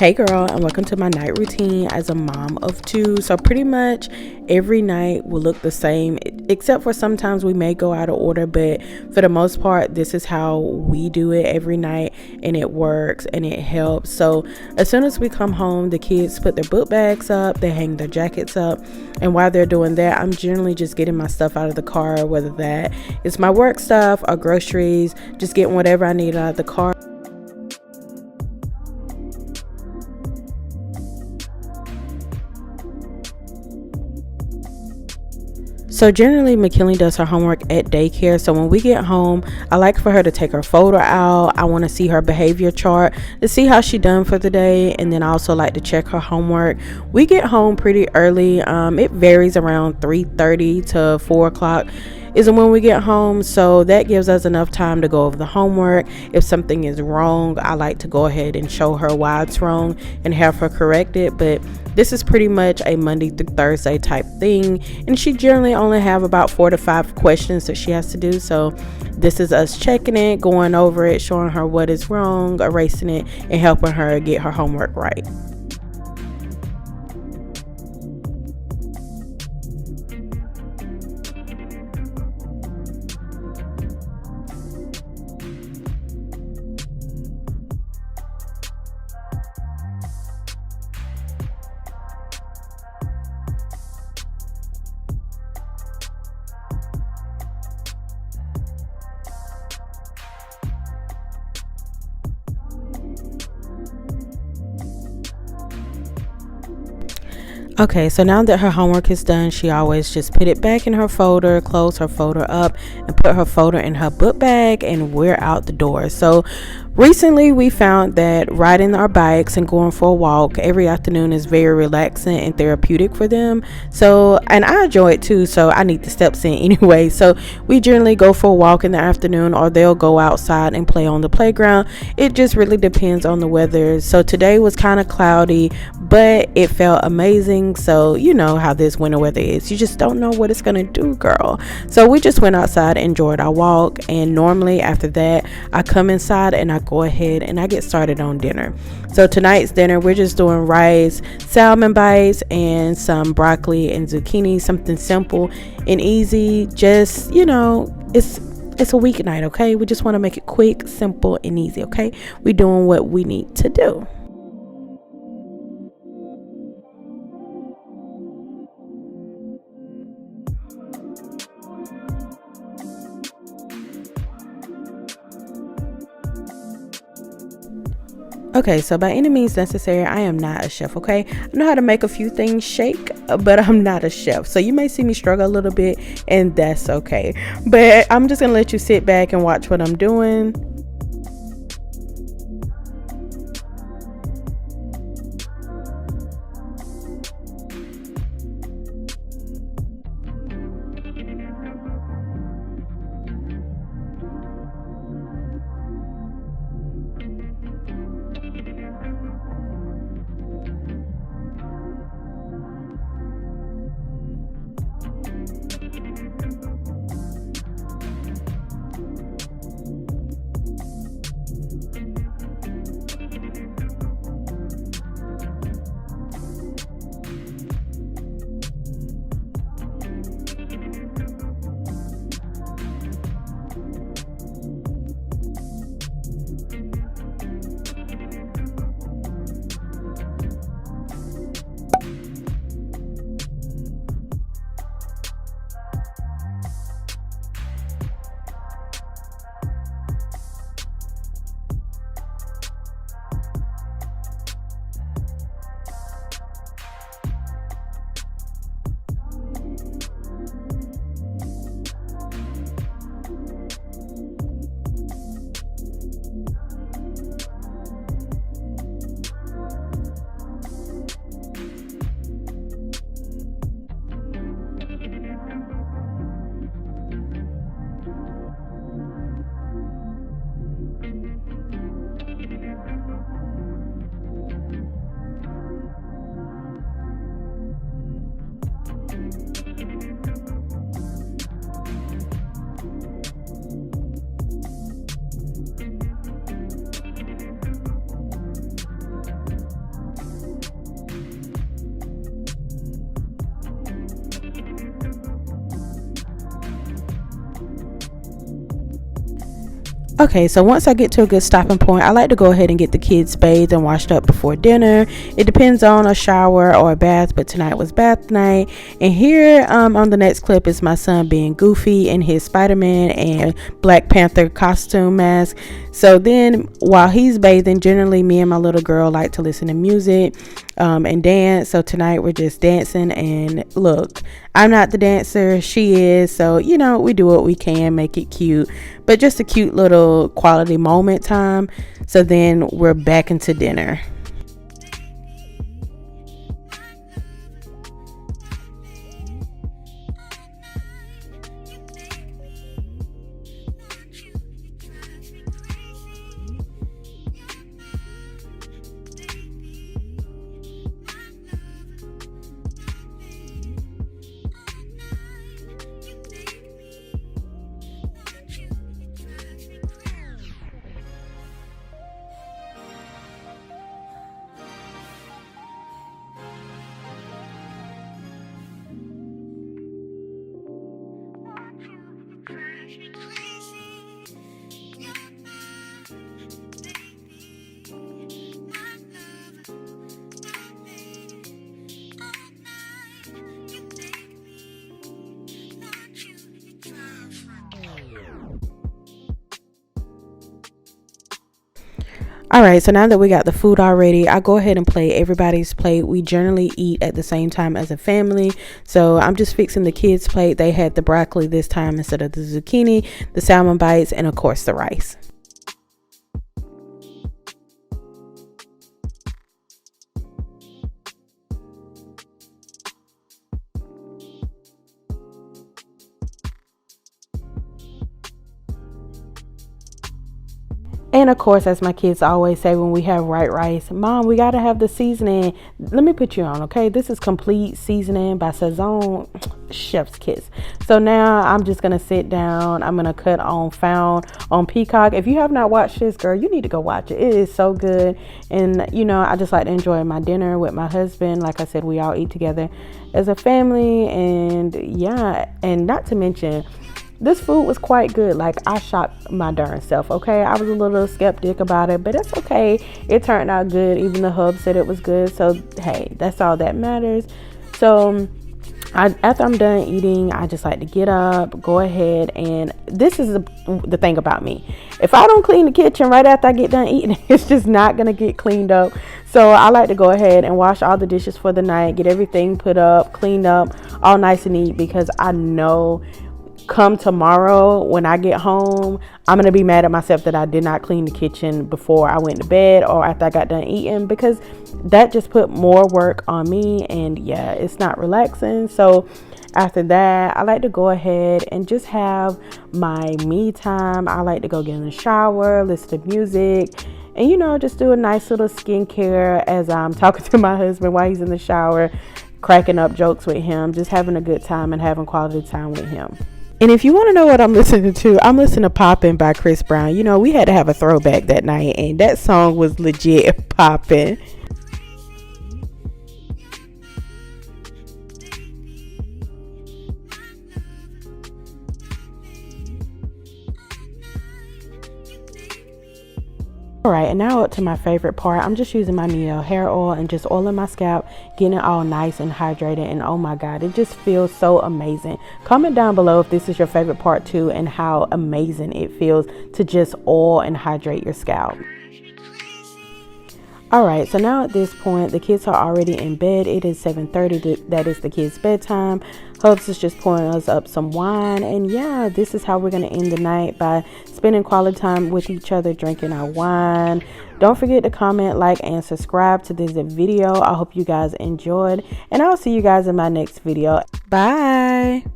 Hey girl, and welcome to my night routine as a mom of two. So pretty much every night will look the same, except for sometimes we may go out of order, but for the most part this is how we do it every night, and it works and it helps. So as soon as we come home, the kids put their book bags up, they hang their jackets up, and while they're doing that, I'm generally just getting my stuff out of the car, whether that is my work stuff or groceries, just getting whatever I need out of the car. So generally, McKinley does her homework at daycare. So when we get home, I like for her to take her folder out. I want to see her behavior chart to see how she done for the day. And then I also like to check her homework. We get home pretty early. It varies around 3:30 to 4 o'clock is when we get home, so that gives us enough time to go over the homework. If something is wrong, I like to go ahead and show her why it's wrong and have her correct it. But this is pretty much a Monday through Thursday type thing, and she generally only have about 4 to 5 questions that she has to do. So this is us checking it, going over it, showing her what is wrong, erasing it, and helping her get her homework right. Okay, so now that her homework is done, she always just put it back in her folder, close her folder up, and put her folder in her book bag, and we're out the door. So recently we found that riding our bikes and going for a walk every afternoon is very relaxing and therapeutic for them. So, and I enjoy it too, so I need the steps in anyway. So we generally go for a walk in the afternoon, or they'll go outside and play on the playground. It just really depends on the weather. So today was kind of cloudy, but it felt amazing. So you know how this winter weather is, you just don't know what it's gonna do, girl. So we just went outside, enjoyed our walk, and normally after that I come inside and I go ahead and I get started on dinner. So tonight's dinner, we're just doing rice, salmon bites, and some broccoli and zucchini, something simple and easy. Just, you know, it's a weeknight, okay? We just want to make it quick, simple, and easy, okay? We're doing what we need to do. Okay, so by any means necessary, I am not a chef, okay? I know how to make a few things shake, but I'm not a chef. So you may see me struggle a little bit, and that's okay. But I'm just gonna let you sit back and watch what I'm doing. Okay, so once I get to a good stopping point, I like to go ahead and get the kids bathed and washed up before dinner. It depends on a shower or a bath, but tonight was bath night. And here on the next clip is my son being goofy in his Spider-Man and Black Panther costume mask. So then while he's bathing, generally me and my little girl like to listen to music and dance. So tonight we're just dancing, and look, I'm not the dancer, she is, so you know, we do what we can, make it cute, but just a cute little quality moment time. So then we're back into dinner. All right, so now that we got the food already, I go ahead and plate everybody's plate. We generally eat at the same time as a family. So I'm just fixing the kids' plate. They had the broccoli this time instead of the zucchini, the salmon bites, and of course the rice. And of course, as my kids always say when we have white rice, Mom, we got to have the seasoning. Let me put you on, okay? This is Complete Seasoning by Saison, chef's kiss. So now I'm just going to sit down. I'm going to cut on Found on Peacock. If you have not watched this, girl, you need to go watch it. It is so good. And, you know, I just like to enjoy my dinner with my husband. Like I said, we all eat together as a family. And yeah, and not to mention, this food was quite good. Like, I shocked my darn self, okay? I was a little skeptic about it, but it's okay. It turned out good. Even the hub said it was good. So, hey, that's all that matters. So, after I'm done eating, I just like to get up, go ahead, and this is the thing about me. If I don't clean the kitchen right after I get done eating, it's just not going to get cleaned up. So I like to go ahead and wash all the dishes for the night, get everything put up, cleaned up, all nice and neat, because I know come tomorrow when I get home, I'm gonna be mad at myself that I did not clean the kitchen before I went to bed or after I got done eating, because that just put more work on me, and yeah, it's not relaxing. So after that, I like to go ahead and just have my me time. I like to go get in the shower, listen to music, and you know, just do a nice little skincare as I'm talking to my husband while he's in the shower, cracking up jokes with him, just having a good time and having quality time with him. And if you want to know what I'm listening to, I'm listening to Poppin' by Chris Brown. You know, we had to have a throwback that night, and that song was legit poppin'. Alright, and now up to my favorite part. I'm just using my Neo hair oil and just oiling my scalp, getting it all nice and hydrated, and oh my god, it just feels so amazing. Comment down below if this is your favorite part too, and how amazing it feels to just oil and hydrate your scalp. Alright, so now at this point, the kids are already in bed. It is 7:30. That is the kids' bedtime. Hubs is just pouring us up some wine. And yeah, this is how we're going to end the night, by spending quality time with each other, drinking our wine. Don't forget to comment, like, and subscribe to this video. I hope you guys enjoyed. And I'll see you guys in my next video. Bye.